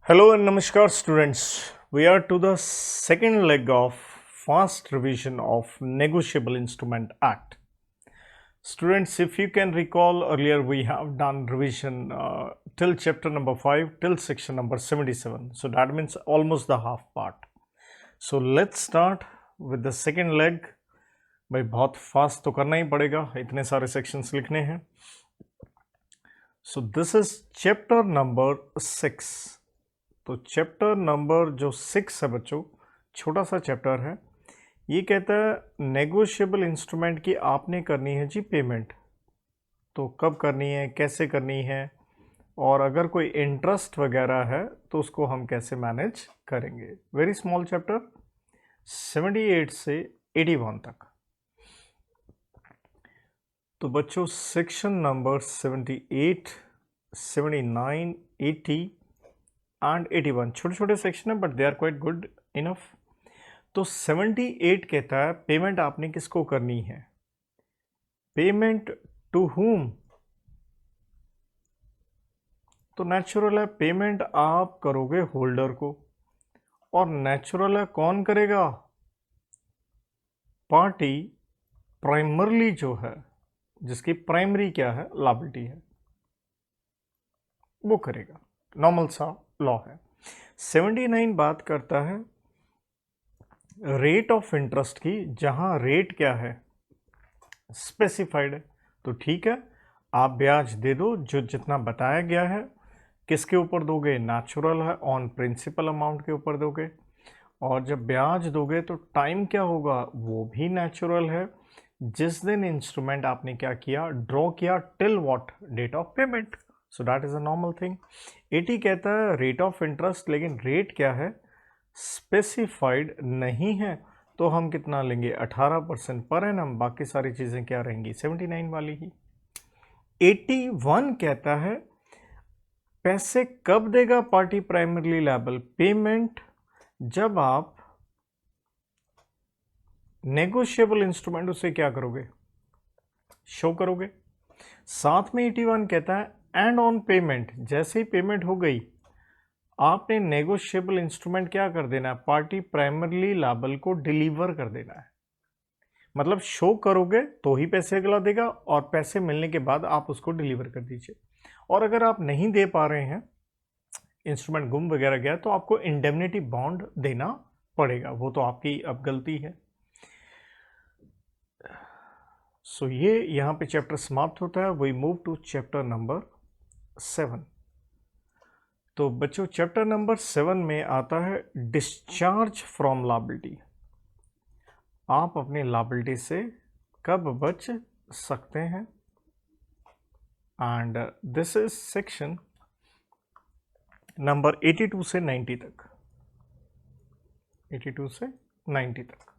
Hello and namaskar students. We are to the second leg of fast revision of Negotiable Instrument Act. Students, if you can recall earlier we have done revision till chapter number 5 till section number 77. So that means almost the half part. So let's start with the second leg. भाई बहुत fast तो करना ही पड़ेगा, इतने सारे sections लिखने हैं. So this is chapter number 6. तो चैप्टर नंबर जो 6 है बच्चों, छोटा सा चैप्टर है. ये कहता है नेगोशिएबल इंस्ट्रूमेंट की आपने करनी है जी पेमेंट. तो कब करनी है, कैसे करनी है, और अगर कोई इंटरेस्ट वगैरह है तो उसको हम कैसे मैनेज करेंगे. वेरी स्मॉल चैप्टर, 78 से 81 तक. तो बच्चों सेक्शन नंबर 78, 79, 80 एंड 81 छोटे छोटे सेक्शन है but they are quite good enough. तो 78 कहता है पेमेंट आपने किसको करनी है. Payment to whom. तो नेचुरल है पेमेंट आप करोगे होल्डर को, और नेचुरल है कौन करेगा, पार्टी प्राइमरली जो है, जिसकी प्राइमरी क्या है, लायबिलिटी है, वो करेगा. नॉर्मल सा लॉ है. 79 बात करता है रेट ऑफ इंटरेस्ट की, जहां रेट क्या है, स्पेसिफाइड है. तो ठीक है, आप ब्याज दे दो जो जितना बताया गया है. किसके ऊपर दोगे, नेचुरल है, ऑन प्रिंसिपल अमाउंट के ऊपर दोगे. और जब ब्याज दोगे तो टाइम क्या होगा, वो भी नेचुरल है, जिस दिन इंस्ट्रूमेंट आपने क्या किया, ड्रॉ किया, till what date of payment. So that is a normal thing. 80 कहता है रेट ऑफ इंटरेस्ट, लेकिन रेट क्या है, स्पेसिफाइड नहीं है. तो हम कितना लेंगे, 18% पर एनम. बाकी सारी चीजें क्या रहेंगी, 79 वाली ही. 81 कहता है पैसे कब देगा पार्टी प्राइमरली लायबल. पेमेंट जब आप नेगोशिएबल इंस्ट्रूमेंट उसे क्या करोगे, शो करोगे. साथ में 81 कहता है एंड ऑन पेमेंट, जैसे ही पेमेंट हो गई आपने नेगोशिएबल इंस्ट्रूमेंट क्या कर देना है, पार्टी प्राइमरली लायबल को डिलीवर कर देना है. मतलब शो करोगे तो ही पैसे अगला देगा, और पैसे मिलने के बाद आप उसको डिलीवर कर दीजिए. और अगर आप नहीं दे पा रहे हैं, इंस्ट्रूमेंट गुम वगैरह गया, तो आपको इंडेमनिटी बॉन्ड देना पड़ेगा. वो तो आपकी अब गलती है. सो ये यहां पे चैप्टर समाप्त होता है. We move to chapter number 7. तो बच्चों चैप्टर नंबर 7 में आता है डिस्चार्ज फ्रॉम लायबिलिटी. आप अपने लायबिलिटी से कब बच सकते हैं. And this is section number 82 से 90 तक. 82 से 90 तक.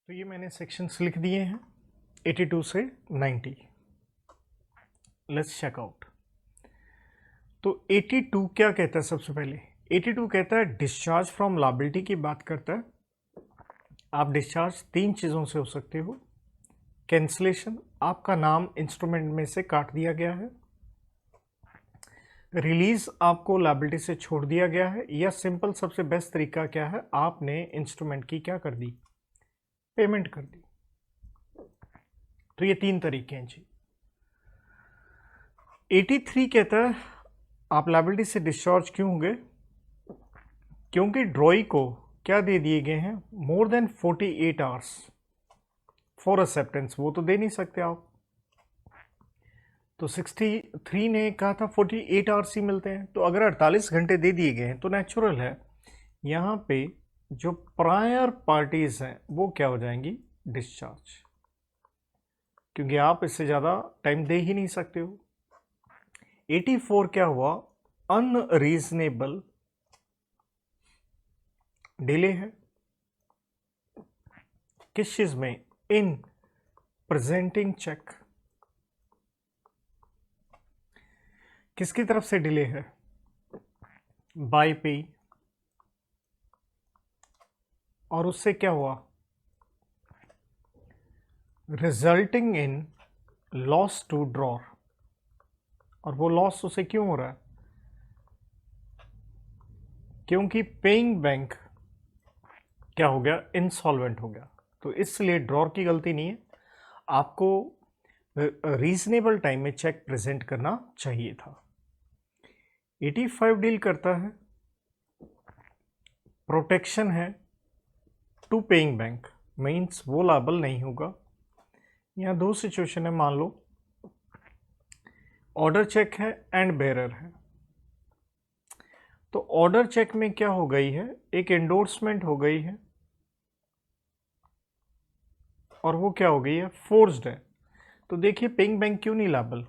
तो ये मैंने सेक्शंस लिख दिए हैं 82 से 90. Let's check out. तो 82 क्या कहता है, सबसे पहले 82 कहता है डिस्चार्ज फ्रॉम लायबिलिटी की बात करता है. आप डिस्चार्ज 3 चीज़ों से हो सकते हो. कैंसलेशन, आपका नाम इंस्ट्रूमेंट में से काट दिया गया है. रिलीज, आपको लायबिलिटी से छोड़ दिया गया है. या सिंपल सबसे बेस्ट तरीका क्या है, आपने इंस्ट्रूमेंट की क्या कर दी, पेमेंट कर दी. तो ये 3 तरीके हैं जी. 83 कहता है आप लायबिलिटी से डिस्चार्ज क्यों होंगे, क्योंकि ड्रॉई को क्या दे दिए गए हैं, more than 48 hours for acceptance. वो तो दे नहीं सकते आप. तो 63 ने कहा था 48 आवर्स ही मिलते हैं. तो अगर 48 घंटे दे दिए गए हैं तो नेचुरल है यहाँ पे जो प्रायर पार्टीज हैं वो क्या हो जाएंगी, डिस्चार्ज, क्योंकि आप इससे ज़्यादा टाइम दे ही नहीं सकते हो. 84 क्या हुआ, अनरीजनेबल डिले है. किस चीज़ में, इन प्रेजेंटिंग चेक किसकी तरफ से डिले है? बाय पे, और उससे क्या हुआ? Resulting in loss to drawer. और वो लॉस उसे क्यों हो रहा है? क्योंकि पेइंग बैंक क्या हो गया? इंसॉल्वेंट हो गया। तो इसलिए ड्रॉर की गलती नहीं है, आपको रीजनेबल टाइम में चेक प्रेजेंट करना चाहिए था। 85 डील करता है, प्रोटेक्शन है टू पेइंग बैंक, मीन्स वो लायबल नहीं होगा। यहाँ दो सिचुएशन है, मान लो ऑर्डर चेक है एंड बेरर है। तो ऑर्डर चेक में क्या हो गई है? एक एंडोर्समेंट हो गई है, और वो क्या हो गई है? फोर्स्ड है। तो देखिए पेइंग बैंक क्यों नहीं लायबल?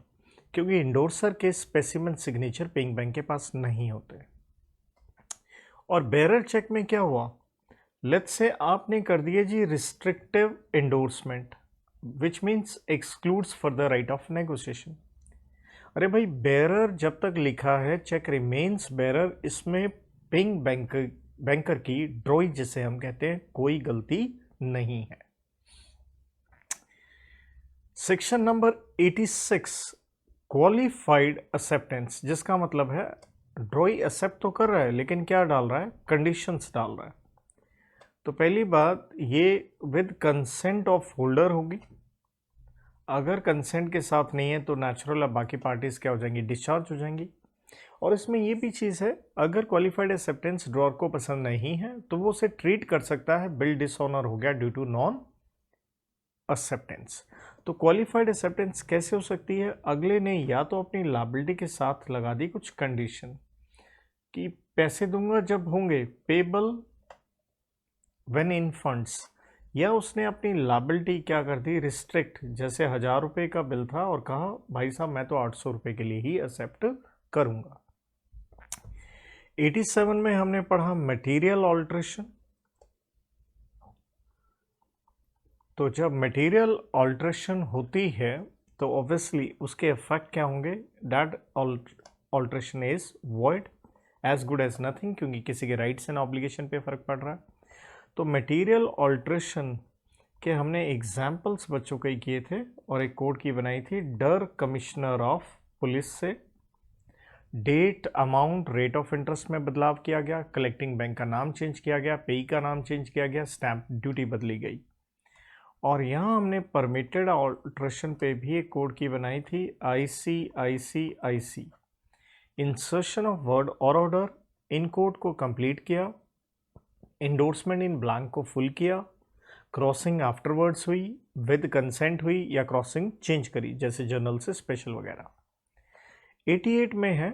क्योंकि इंडोर्सर के स्पेसिमेन सिग्नेचर पेइंग बैंक के पास नहीं होते। और बेरर चेक में क्या हुआ? लेट्स से आपने कर दिया जी restrictive endorsement, which means excludes further right of negotiation. अरे भाई, बेरर जब तक लिखा है चेक रिमेन्स बेरर, इसमें पेइंग बैंकर की ड्रॉई जिसे हम कहते हैं कोई गलती नहीं है। सेक्शन नंबर 86 क्वालिफाइड एक्सेप्टेंस, जिसका मतलब है ड्रॉई एक्सेप्ट तो कर रहा है लेकिन क्या डाल रहा है? कंडीशंस डाल रहा है। तो पहली बात, ये विद कंसेंट ऑफ होल्डर होगी। अगर कंसेंट के साथ नहीं है तो नेचुरल अब बाकी पार्टीज क्या हो जाएंगी? डिस्चार्ज हो जाएंगी। और इसमें ये भी चीज़ है, अगर क्वालिफाइड एक्सेप्टेंस ड्रॉर को पसंद नहीं है तो वो उसे ट्रीट कर सकता है बिल डिसऑनर हो गया ड्यू टू नॉन एक्सेप्टेंस। तो क्वालिफाइड एक्सेप्टेंस कैसे हो सकती है? अगले ने या तो अपनी लायबिलिटी के साथ लगा दी कुछ कंडीशन कि पैसे दूंगा जब होंगे पेबल व्हेन इन फंड्स, या उसने अपनी लायबिलिटी क्या कर दी? रिस्ट्रिक्ट। जैसे 1000 रुपये का बिल था और कहा भाई साहब मैं तो 800 रुपये के लिए ही एक्सेप्ट करूंगा। 87 में हमने पढ़ा मटेरियल ऑल्ट्रेशन। तो जब मटेरियल ऑल्ट्रेशन होती है तो ऑब्वियसली उसके इफेक्ट क्या होंगे? That alteration is void, as good as nothing, क्योंकि किसी के राइट्स एंड ऑब्लिगेशन पे फर्क पड़ रहा है। तो मटेरियल ऑल्ट्रेशन के हमने एग्जाम्पल्स बच्चों के किए थे और एक कोड की बनाई थी, डर कमिश्नर ऑफ पुलिस से date, amount, rate of interest में बदलाव किया गया, कलेक्टिंग बैंक का नाम चेंज किया गया, पेई का नाम चेंज किया गया, स्टैंप ड्यूटी बदली गई। और यहाँ हमने परमिटेड ऑल्ट्रेशन पे भी एक कोड की बनाई थी, ICICIC, इंसर्शन ऑफ वर्ड और ऑर्डर, इन कोड को कंप्लीट किया, इंडोर्समेंट इन ब्लैंक को फुल किया, क्रॉसिंग आफ्टरवर्ड्स हुई, विद कंसेंट हुई या क्रॉसिंग चेंज करी, जैसे जर्नल से स्पेशल वगैरह। 88 में है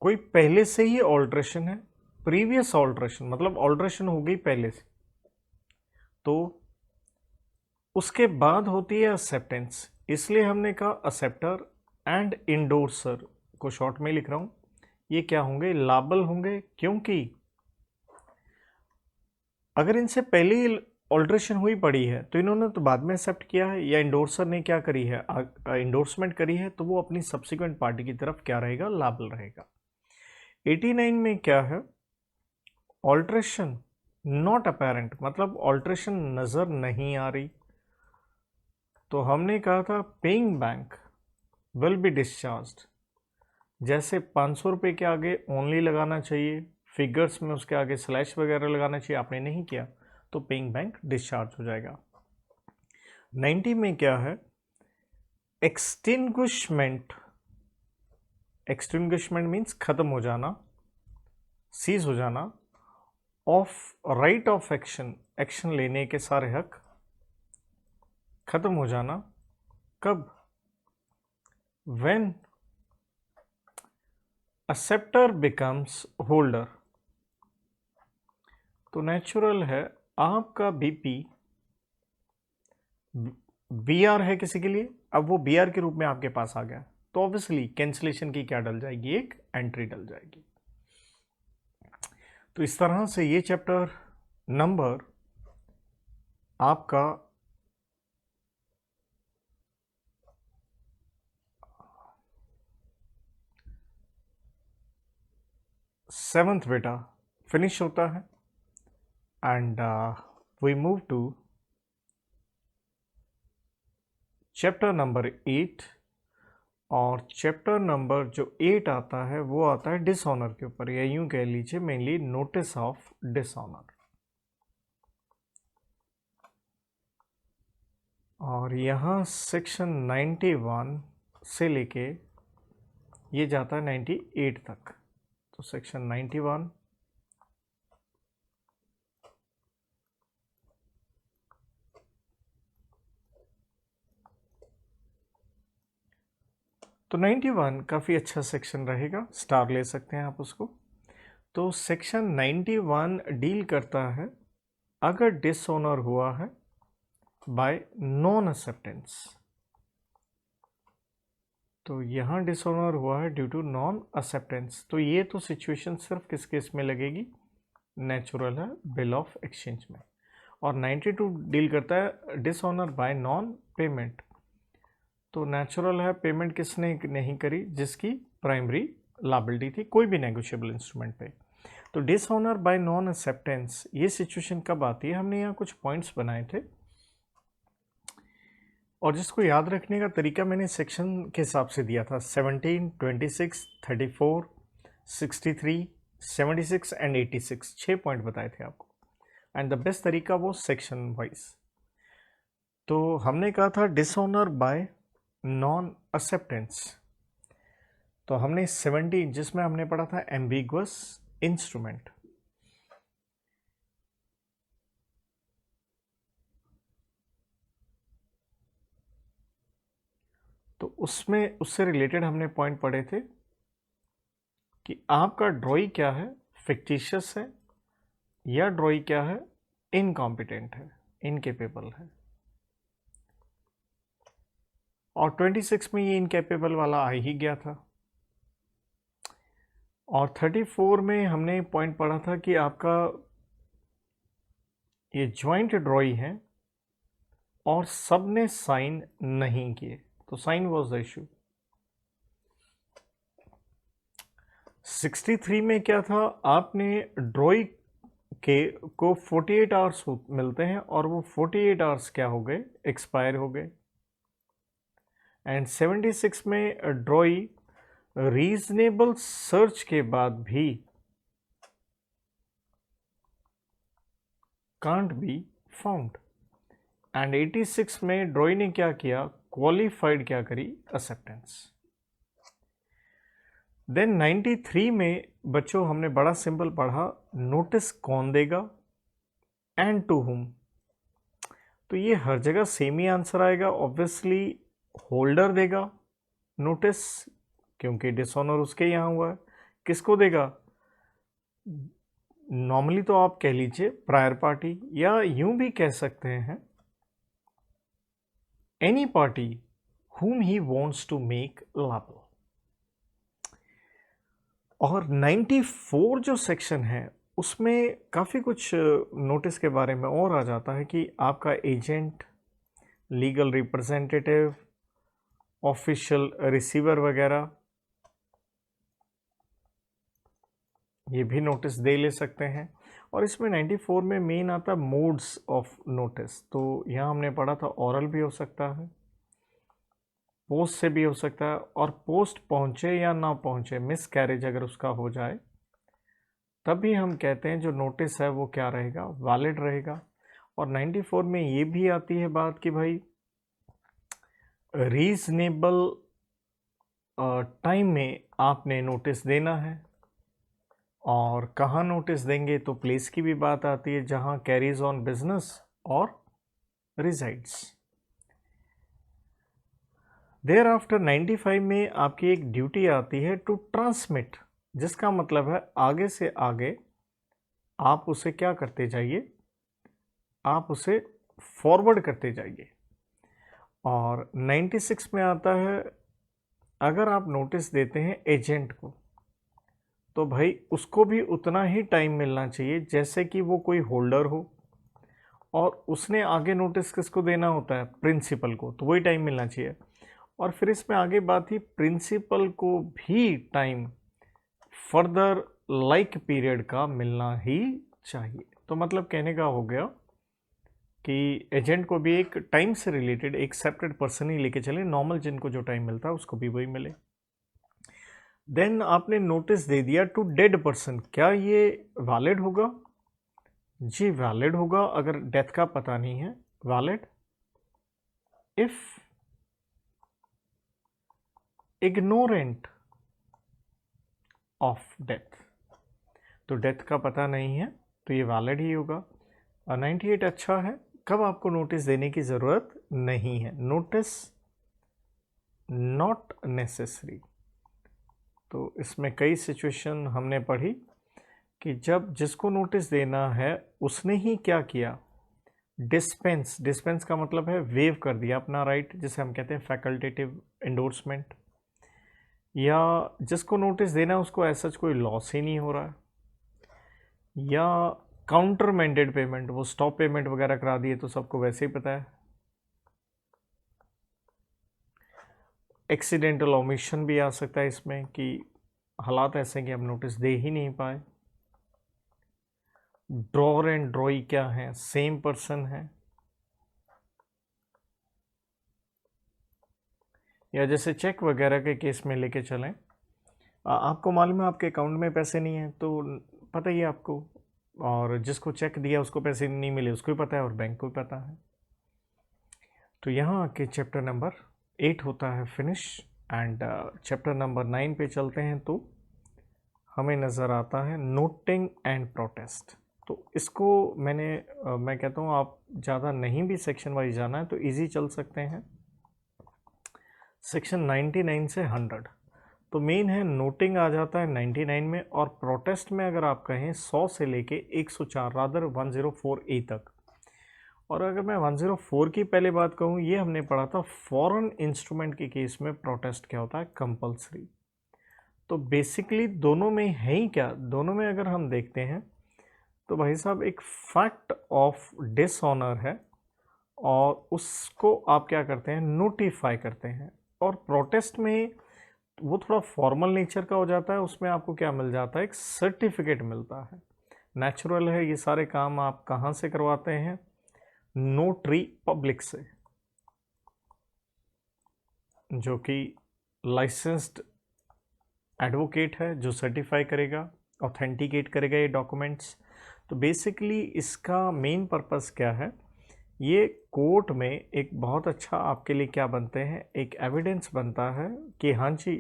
कोई पहले से ही ऑल्ट्रेशन है, प्रीवियस ऑल्ट्रेशन मतलब ऑल्ट्रेशन हो गई पहले से, तो उसके बाद होती है एक्सेप्टेंस। इसलिए हमने कहा एक्सेप्टर एंड इंडोर्सर को शॉर्ट में लिख रहा हूं, ये क्या होंगे? लायबल होंगे, क्योंकि अगर इनसे पहले ही ऑल्ट्रेशन हुई पड़ी है तो इन्होंने तो बाद में एक्सेप्ट किया है, या इंडोर्सर ने क्या करी है? इंडोर्समेंट करी है, तो वो अपनी सब्सिक्वेंट पार्टी की तरफ क्या रहेगा? लायबल रहेगा। 89 में क्या है? ऑल्ट्रेशन नॉट अपेरेंट, मतलब ऑल्ट्रेशन नजर नहीं आ रही। तो हमने कहा था paying bank will be discharged, जैसे 500 रुपये के आगे ओनली लगाना चाहिए, फिगर्स में उसके आगे स्लैश वगैरह लगाना चाहिए, आपने नहीं किया तो पेइंग बैंक डिस्चार्ज हो जाएगा। 90 में क्या है? एक्सटिंग्विशमेंट। एक्सटिंग्विशमेंट मीन्स खत्म हो जाना, सीज हो जाना, of right of action, action लेने के सारे हक खत्म हो जाना। कब? When acceptor becomes holder. तो नेचुरल है आपका बीपी बीआर है किसी के लिए, अब वो बीआर के रूप में आपके पास आ गया, तो ऑब्वियसली कैंसिलेशन की क्या डल जाएगी? एक एंट्री डल जाएगी। तो इस तरह से ये चैप्टर नंबर आपका 7th बेटा फिनिश होता है and we move to chapter number 8 और चैप्टर नंबर जो 8 आता है वो आता है डिसऑनर के ऊपर, या यूं कह लीजिए मेनली नोटिस ऑफ डिसऑनर। और यहाँ सेक्शन 91 से लेके ये जाता है 98 तक। तो सेक्शन 91 तो 91 काफ़ी अच्छा सेक्शन रहेगा, स्टार ले सकते हैं आप उसको। तो सेक्शन 91 डील करता है अगर डिसऑनर हुआ है बाय नॉन एक्सेप्टेंस। तो यहाँ डिसऑनर हुआ है ड्यू टू नॉन एक्सेप्टेंस, तो ये तो सिचुएशन सिर्फ किस केस में लगेगी, नेचुरल है, बिल ऑफ एक्सचेंज में। और 92 डील करता है डिसऑनर बाय नॉन पेमेंट। तो नेचुरल है, पेमेंट किसने नहीं करी, जिसकी प्राइमरी लायबिलिटी थी कोई भी नेगोशिएबल इंस्ट्रूमेंट पे। तो डिसऑनर बाय नॉन एक्सेप्टेंस ये सिचुएशन कब आती है, हमने यहाँ कुछ पॉइंट्स बनाए थे और जिसको याद रखने का तरीका मैंने सेक्शन के हिसाब से दिया था, 17, 26, 34, 63, 76 एंड 86, 6 पॉइंट बताए थे आपको। एंड द बेस्ट तरीका वो सेक्शन वाइज। तो हमने कहा था डिसऑनर बाय नॉन एक्सेप्टेंस, तो हमने 17 जिसमें हमने पढ़ा था एम्बिगुअस इंस्ट्रूमेंट। तो उसमें उससे रिलेटेड हमने पॉइंट पढ़े थे कि आपका ड्रॉई क्या है, फिक्टिशियस है, या ड्रॉई क्या है, इनकॉम्पिटेंट है, इनकेपेबल है। और 26 में ये इनकेपेबल वाला आ ही गया था। और 34 में हमने पॉइंट पढ़ा था कि आपका ये ज्वाइंट ड्रॉई है और सबने साइन नहीं किए, तो साइन वाज द इशू। 63 में क्या था, आपने ड्रॉई के को 48 आवर्स मिलते हैं और वो 48 आवर्स क्या हो गए, एक्सपायर हो गए। एंड 76 में ड्रॉई रीजनेबल सर्च के बाद भी कांट बी फाउंड। एंड 86 में ड्रॉई ने क्या किया, क्वालिफाइड क्या करी, एक्सेप्टेंस। देन 93 में बच्चों हमने बड़ा सिंपल पढ़ा, नोटिस कौन देगा एंड टू हुम। तो ये हर जगह सेम ही आंसर आएगा, ऑब्वियसली होल्डर देगा नोटिस, क्योंकि डिसऑनर उसके यहाँ हुआ है। किसको देगा, नॉर्मली तो आप कह लीजिए प्रायर पार्टी, या यूं भी कह सकते हैं any party whom he wants to make liable। और 94 जो सेक्शन है उसमें काफ़ी कुछ नोटिस के बारे में और आ जाता है कि आपका agent, legal representative, official receiver वगैरह ये भी नोटिस दे ले सकते हैं। और इसमें 94 में मेन आता है मोड्स ऑफ नोटिस। तो यहाँ हमने पढ़ा था ओरल भी हो सकता है, पोस्ट से भी हो सकता है, और पोस्ट पहुँचे या ना पहुँचे, मिस कैरेज अगर उसका हो जाए तभी हम कहते हैं जो नोटिस है वो क्या रहेगा, वैलिड रहेगा। और 94 में ये भी आती है बात कि भाई रीजनेबल टाइम में आपने नोटिस देना है, और कहाँ नोटिस देंगे, तो प्लेस की भी बात आती है जहाँ कैरीज ऑन बिजनेस और रिजाइड्स। देयर आफ्टर 95 में आपकी एक ड्यूटी आती है टू ट्रांसमिट, जिसका मतलब है आगे से आगे आप उसे क्या करते जाइए, आप उसे फॉरवर्ड करते जाइए। और 96 में आता है अगर आप नोटिस देते हैं एजेंट को, तो भाई उसको भी उतना ही टाइम मिलना चाहिए जैसे कि वो कोई होल्डर हो, और उसने आगे नोटिस किसको देना होता है, प्रिंसिपल को, तो वही टाइम मिलना चाहिए। और फिर इसमें आगे बात ही प्रिंसिपल को भी टाइम फर्दर लाइक पीरियड का मिलना ही चाहिए। तो मतलब कहने का हो गया कि एजेंट को भी एक टाइम से रिलेटेड एक सेपरेट पर्सन ही लेके चले, नॉर्मल जिनको जो टाइम मिलता है उसको भी वही मिले। देन आपने नोटिस दे दिया टू डेड पर्सन, क्या ये वैलिड होगा? जी वैलिड होगा अगर डेथ का पता नहीं है, valid if ignorant of death. तो डेथ का पता नहीं है तो ये वैलिड ही होगा। 98 अच्छा है, कब आपको नोटिस देने की ज़रूरत नहीं है, नोटिस नॉट नेसेसरी। तो इसमें कई सिचुएशन हमने पढ़ी कि जब जिसको नोटिस देना है उसने ही क्या किया, डिस्पेंस, डिस्पेंस का मतलब है वेव कर दिया अपना राइट, जिसे हम कहते हैं फैकल्टेटिव एंडोर्समेंट, या जिसको नोटिस देना है उसको ऐसा कोई लॉस ही नहीं हो रहा है, या काउंटर मैंडेड पेमेंट, वो स्टॉप पेमेंट वगैरह करा दिए तो सबको वैसे ही पता है। एक्सीडेंटल ओमिशन भी आ सकता है इसमें कि हालात ऐसे हैं कि हम नोटिस दे ही नहीं पाए। ड्रॉर एंड ड्रॉई क्या है, सेम पर्सन है। या जैसे चेक वगैरह के केस में लेके चलें, आपको मालूम है आपके अकाउंट में पैसे नहीं हैं तो पता ही है आपको, और जिसको चेक दिया उसको पैसे नहीं मिले उसको भी पता है और बैंक को भी पता है। तो यहाँ के चैप्टर नंबर 8 होता है फिनिश, एंड चैप्टर नंबर 9 पे चलते हैं तो हमें नज़र आता है नोटिंग एंड प्रोटेस्ट। तो इसको मैं कहता हूँ आप ज़्यादा नहीं भी सेक्शन वाइज जाना है तो इजी चल सकते हैं। सेक्शन 99 से 100, तो मेन है नोटिंग आ जाता है 99 में, और प्रोटेस्ट में अगर आप कहें 100 से लेके 104 रादर 104A तक। और अगर मैं 104 की पहले बात कहूँ, ये हमने पढ़ा था फॉरेन इंस्ट्रूमेंट के केस में प्रोटेस्ट क्या होता है, कंपल्सरी। तो बेसिकली दोनों में है ही क्या, दोनों में अगर हम देखते हैं तो भाई साहब एक फैक्ट ऑफ डिसऑनर है और उसको आप क्या करते हैं, नोटिफाई करते हैं। और प्रोटेस्ट में वो थोड़ा फॉर्मल नेचर का हो जाता है, उसमें आपको क्या मिल जाता है, एक सर्टिफिकेट मिलता है। नेचुरल है, ये सारे काम आप कहाँ से करवाते हैं, नोटरी पब्लिक से, जो कि लाइसेंस्ड एडवोकेट है जो सर्टिफाई करेगा, ऑथेंटिकेट करेगा ये डॉक्यूमेंट्स। तो बेसिकली इसका मेन पर्पस क्या है, ये कोर्ट में एक बहुत अच्छा आपके लिए क्या बनते हैं, एक एविडेंस बनता है कि हाँ जी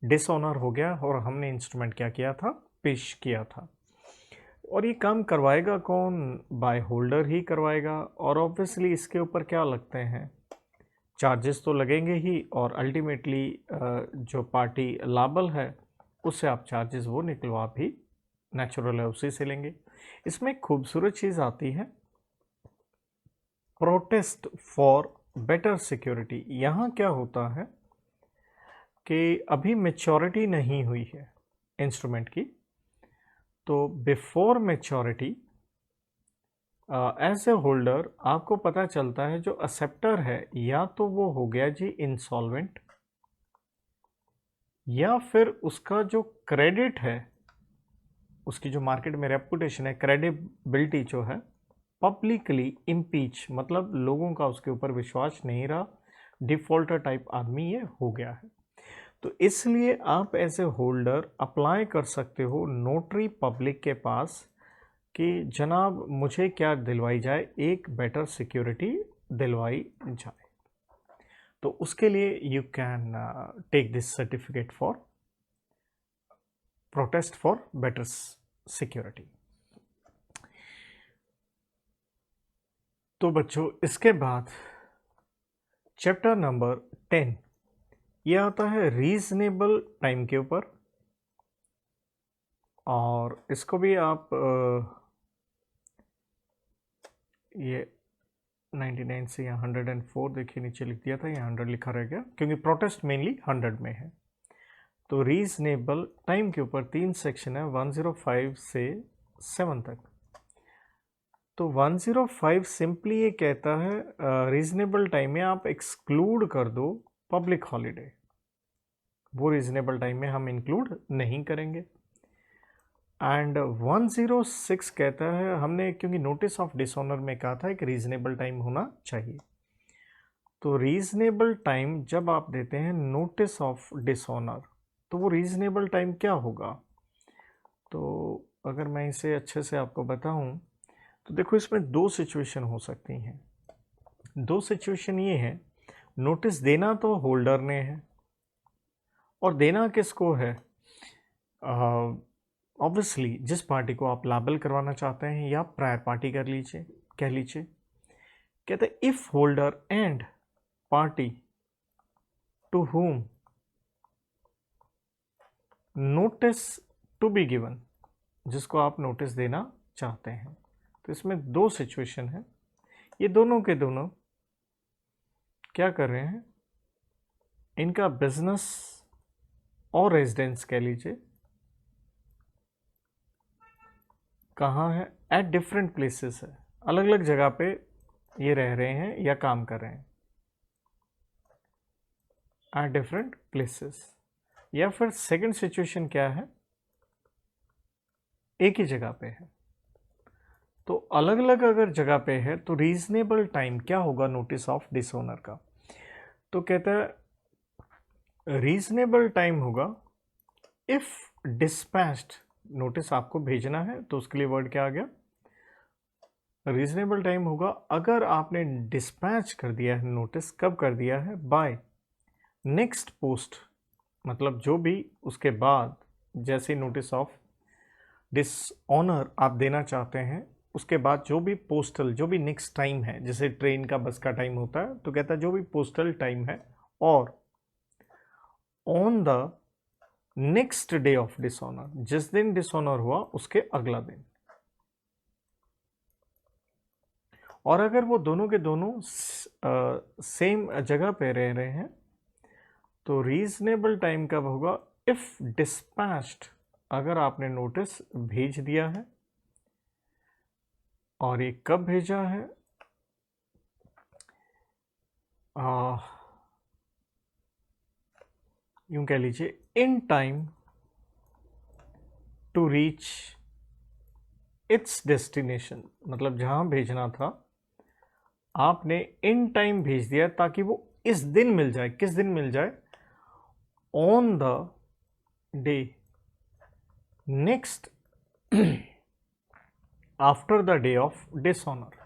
डिसऑनर हो गया और हमने इंस्ट्रूमेंट क्या किया था, पेश किया था। और ये काम करवाएगा कौन, बाय होल्डर ही करवाएगा। और ऑब्वियसली इसके ऊपर क्या लगते हैं, चार्जेस तो लगेंगे ही, और अल्टीमेटली जो पार्टी लायबल है उससे आप चार्जेस वो निकलवा भी नेचुरल है उसी से लेंगे। इसमें एक खूबसूरत चीज़ आती है, प्रोटेस्ट फॉर बेटर सिक्योरिटी। यहाँ क्या होता है कि अभी मेच्योरिटी नहीं हुई है इंस्ट्रूमेंट की, तो before maturity as a holder आपको पता चलता है जो एक्सेप्टर है या तो वो हो गया जी इंसॉल्वेंट, या फिर उसका जो क्रेडिट है, उसकी जो मार्केट में रेपुटेशन है, क्रेडिबिलिटी जो है, पब्लिकली इम्पीच, मतलब लोगों का उसके ऊपर विश्वास नहीं रहा, डिफॉल्टर टाइप आदमी ये हो गया है। तो इसलिए आप एज ए होल्डर अप्लाई कर सकते हो नोटरी पब्लिक के पास कि जनाब मुझे क्या दिलवाई जाए, एक बेटर सिक्योरिटी दिलवाई जाए। तो उसके लिए you can take this certificate for protest for better security. तो बच्चों इसके बाद चैप्टर नंबर 10 ये आता है रीजनेबल टाइम के ऊपर, और इसको भी आप ये 99 से यहाँ 104 देखिए नीचे लिख दिया था, यहाँ 100 लिखा रह गया क्योंकि प्रोटेस्ट मेनली 100 में है। तो रीजनेबल टाइम के ऊपर 3 सेक्शन है 105 से 7 तक। तो 105 सिंपली ये कहता है रीजनेबल टाइम में आप एक्सक्लूड कर दो पब्लिक हॉलीडे, वो रीजनेबल टाइम में हम इंक्लूड नहीं करेंगे। एंड 106 कहता है, हमने क्योंकि नोटिस ऑफ डिसऑनर में कहा था एक रीजनेबल टाइम होना चाहिए, तो रीजनेबल टाइम जब आप देते हैं नोटिस ऑफ डिसऑनर तो वो रीजनेबल टाइम क्या होगा। तो अगर मैं इसे अच्छे से आपको बताऊं तो देखो इसमें 2 सिचुएशन हो सकती हैं। 2 सिचुएशन ये है, नोटिस देना तो होल्डर ने है और देना किसको है, ऑब्वियसली जिस पार्टी को आप लाबल करवाना चाहते हैं या प्रायर पार्टी कह लीजिए। कहते if holder and party to whom notice to be given, जिसको आप नोटिस देना चाहते हैं। तो इसमें 2 सिचुएशन है, ये दोनों के दोनों क्या कर रहे हैं, इनका बिजनेस और रेजिडेंस कह लीजिए कहाँ है, एट डिफरेंट प्लेसेस है, अलग अलग जगह पे ये रह रहे हैं या काम कर रहे हैं, एट डिफरेंट प्लेसेस। या फिर सेकंड सिचुएशन क्या है, एक ही जगह पे है। तो अलग अलग अगर जगह पे है तो रीजनेबल टाइम क्या होगा नोटिस ऑफ डिसऑनर का, तो कहता है रीजनेबल टाइम होगा इफ डिस्पैच्ड, नोटिस आपको भेजना है तो उसके लिए वर्ड क्या आ गया, रीजनेबल टाइम होगा अगर आपने डिस्पैच कर दिया है नोटिस, कब कर दिया है, बाय नेक्स्ट पोस्ट, मतलब जो भी उसके बाद जैसे नोटिस ऑफ डिसऑनर आप देना चाहते हैं उसके बाद जो भी पोस्टल, जो भी नेक्स्ट टाइम है, जैसे ट्रेन का बस का टाइम होता है तो कहता है जो भी पोस्टल टाइम है, और on the next day of dishonour, जिस दिन डिसऑनर हुआ उसके अगला दिन। और अगर वो दोनों के दोनों सेम जगह पे रह रहे हैं तो रीजनेबल टाइम कब होगा, इफ डिस्पैच्ड, अगर आपने नोटिस भेज दिया है, और ये कब भेजा है, यूं कह लीजिए in time to reach its destination, मतलब जहां भेजना था आपने इन टाइम भेज दिया ताकि वो इस दिन मिल जाए, किस दिन मिल जाए, on the day next after the day of dishonour.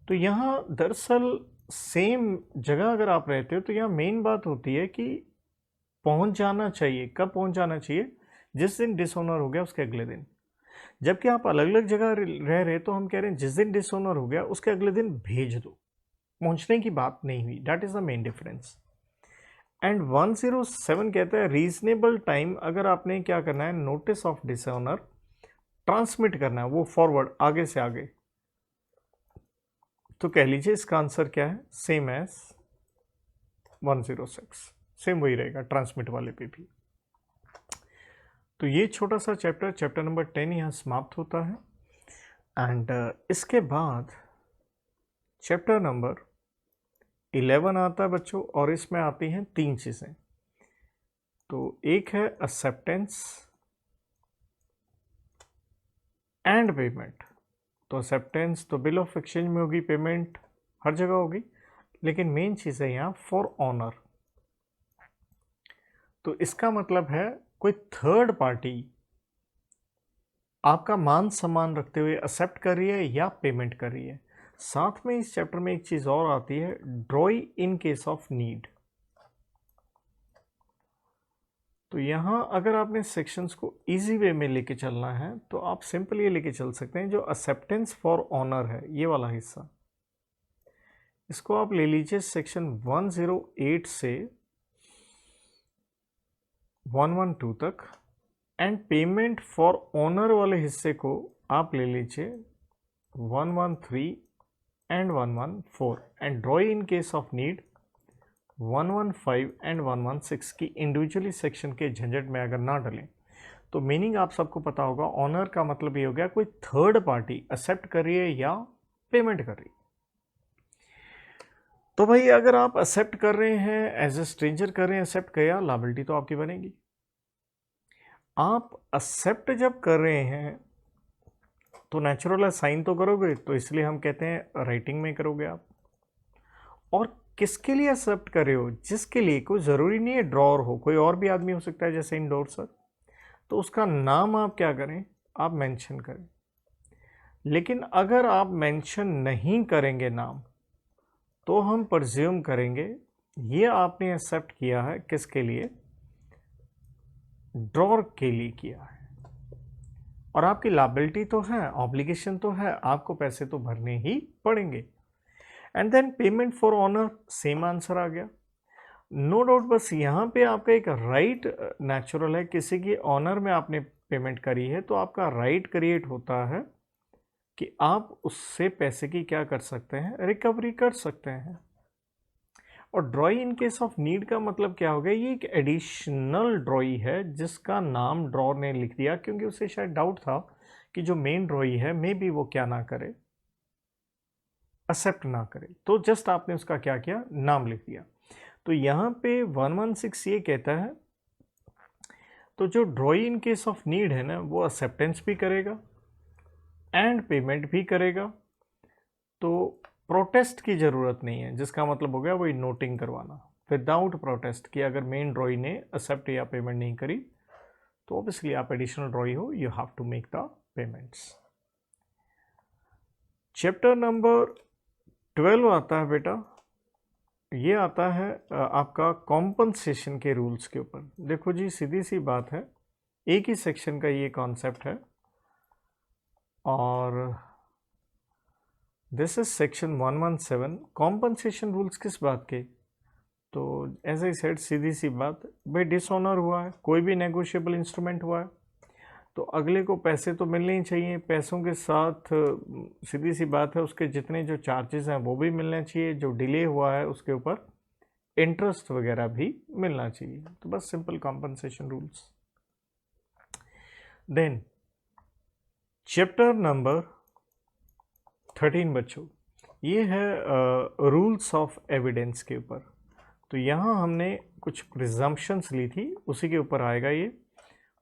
तो यहां दरअसल सेम जगह अगर आप रहते हो तो यहां मेन बात होती है कि पहुंच जाना चाहिए, कब पहुंच जाना चाहिए, जिस दिन डिसऑनर हो गया उसके अगले दिन। जबकि आप अलग अलग जगह रह रहे तो हम कह रहे हैं जिस दिन डिसऑनर हो गया उसके अगले दिन भेज दो, पहुंचने की बात नहीं हुई, that is the main difference. And 107 कहता है रीजनेबल टाइम अगर आपने क्या करना है, नोटिस ऑफ डिसऑनर ट्रांसमिट करना है, वो फॉरवर्ड आगे से आगे, तो कह लीजिए इसका आंसर क्या है, सेम एज 106, सेम वही रहेगा ट्रांसमिट वाले पे भी। तो ये छोटा सा चैप्टर नंबर 10 यहाँ समाप्त होता है। एंड इसके बाद चैप्टर नंबर 11 आता है बच्चों, और इसमें आती हैं 3 चीज़ें। तो एक है एक्सेप्टेंस एंड पेमेंट। तो एक्सेप्टेंस तो बिल ऑफ एक्सचेंज में होगी, पेमेंट हर जगह होगी, लेकिन मेन चीज़ है यहाँ फॉर ऑनर। तो इसका मतलब है कोई थर्ड पार्टी आपका मान सम्मान रखते हुए एक्सेप्ट कर रही है या पेमेंट कर रही है। साथ में इस चैप्टर में एक चीज़ और आती है, ड्रॉई इन केस ऑफ नीड। तो यहाँ अगर आपने सेक्शंस को इजी वे में लेके चलना है तो आप सिंपल ये लेके चल सकते हैं, जो एक्सेप्टेंस फॉर ऑनर है ये वाला हिस्सा, इसको आप ले लीजिए सेक्शन 108 से 112 तक, एंड पेमेंट फॉर ऑनर वाले हिस्से को आप ले लीजिए 113 and 114, and ड्रॉई in case of need 115 and 116 की इंडिविजुअली सेक्शन के झंझट में अगर ना डलें तो मीनिंग आप सबको पता होगा, ऑनर का मतलब ये हो गया कोई थर्ड पार्टी एक्सेप्ट कर रही है या पेमेंट कर रही है। तो भाई अगर आप एक्सेप्ट कर रहे हैं, एज ए स्ट्रेंजर कर रहे हैं, एक्सेप्ट किया, लायबिलिटी तो आपकी बनेगी। आप एक्सेप्ट जब कर रहे हैं तो नेचुरल है साइन तो करोगे, तो इसलिए हम कहते हैं राइटिंग में करोगे आप। और किसके लिए एक्सेप्ट कर रहे हो? जिसके लिए, कोई ज़रूरी नहीं है ड्रॉर हो, कोई और भी आदमी हो सकता है जैसे इंडोर्सर, तो उसका नाम आप क्या करें, आप मेंशन करें। लेकिन अगर आप मेंशन नहीं करेंगे नाम, तो हम प्रज्यूम करेंगे ये आपने एक्सेप्ट किया है किसके लिए, ड्रॉर के लिए किया है। और आपकी लायबिलिटी तो है, ऑब्लिगेशन तो है, आपको पैसे तो भरने ही पड़ेंगे। And then payment for honour, same answer आ गया। नो डाउट, बस यहाँ पे आपका एक राइट नेचुरल है, किसी की ऑनर में आपने पेमेंट करी है तो आपका राइट क्रिएट होता है कि आप उससे पैसे की क्या कर सकते हैं, रिकवरी कर सकते हैं। और ड्रॉई इन केस ऑफ नीड का मतलब क्या हो गया, ये एक एडिशनल ड्रॉई है जिसका नाम ड्रॉर ने लिख दिया क्योंकि उसे शायद डाउट था कि जो मेन ड्रॉई है मे बी वो क्या ना करे, एक्सेप्ट ना करे, तो जस्ट आपने उसका क्या किया, नाम लिख दिया। तो यहाँ पे 116 ये कहता है, तो जो ड्रॉई इन केस ऑफ नीड है ना, वो एक्सेप्टेंस भी करेगा एंड पेमेंट भी करेगा। तो प्रोटेस्ट की ज़रूरत नहीं है, जिसका मतलब हो गया वही नोटिंग करवाना विदाउट प्रोटेस्ट, कि अगर मेन ड्रॉई ने एक्सेप्ट या पेमेंट नहीं करी तो ऑब्वियसली आप एडिशनल ड्रॉई हो, you have to make the payments. Chapter number 12 आता है बेटा, ये आता है आपका कॉम्पनसेशन के रूल्स के ऊपर। देखो जी, सीधी सी बात है, एक ही सेक्शन का ये कॉन्सेप्ट है और this is section 117। Compensation rules किस बात के, तो एज आई सेड, सीधी सी बात, भाई डिसऑनर हुआ है, कोई भी नेगोशिएबल इंस्ट्रूमेंट हुआ है, तो अगले को पैसे तो मिलने ही चाहिए। पैसों के साथ सीधी सी बात है, उसके जितने जो चार्जेस हैं वो भी मिलने चाहिए, जो डिले हुआ है उसके ऊपर इंटरेस्ट वगैरह भी मिलना चाहिए। तो बस simple compensation rules. Then chapter number 13 बच्चों, ये है रूल्स ऑफ एविडेंस के ऊपर। तो यहाँ हमने कुछ प्रिजम्पशंस ली थी, उसी के ऊपर आएगा ये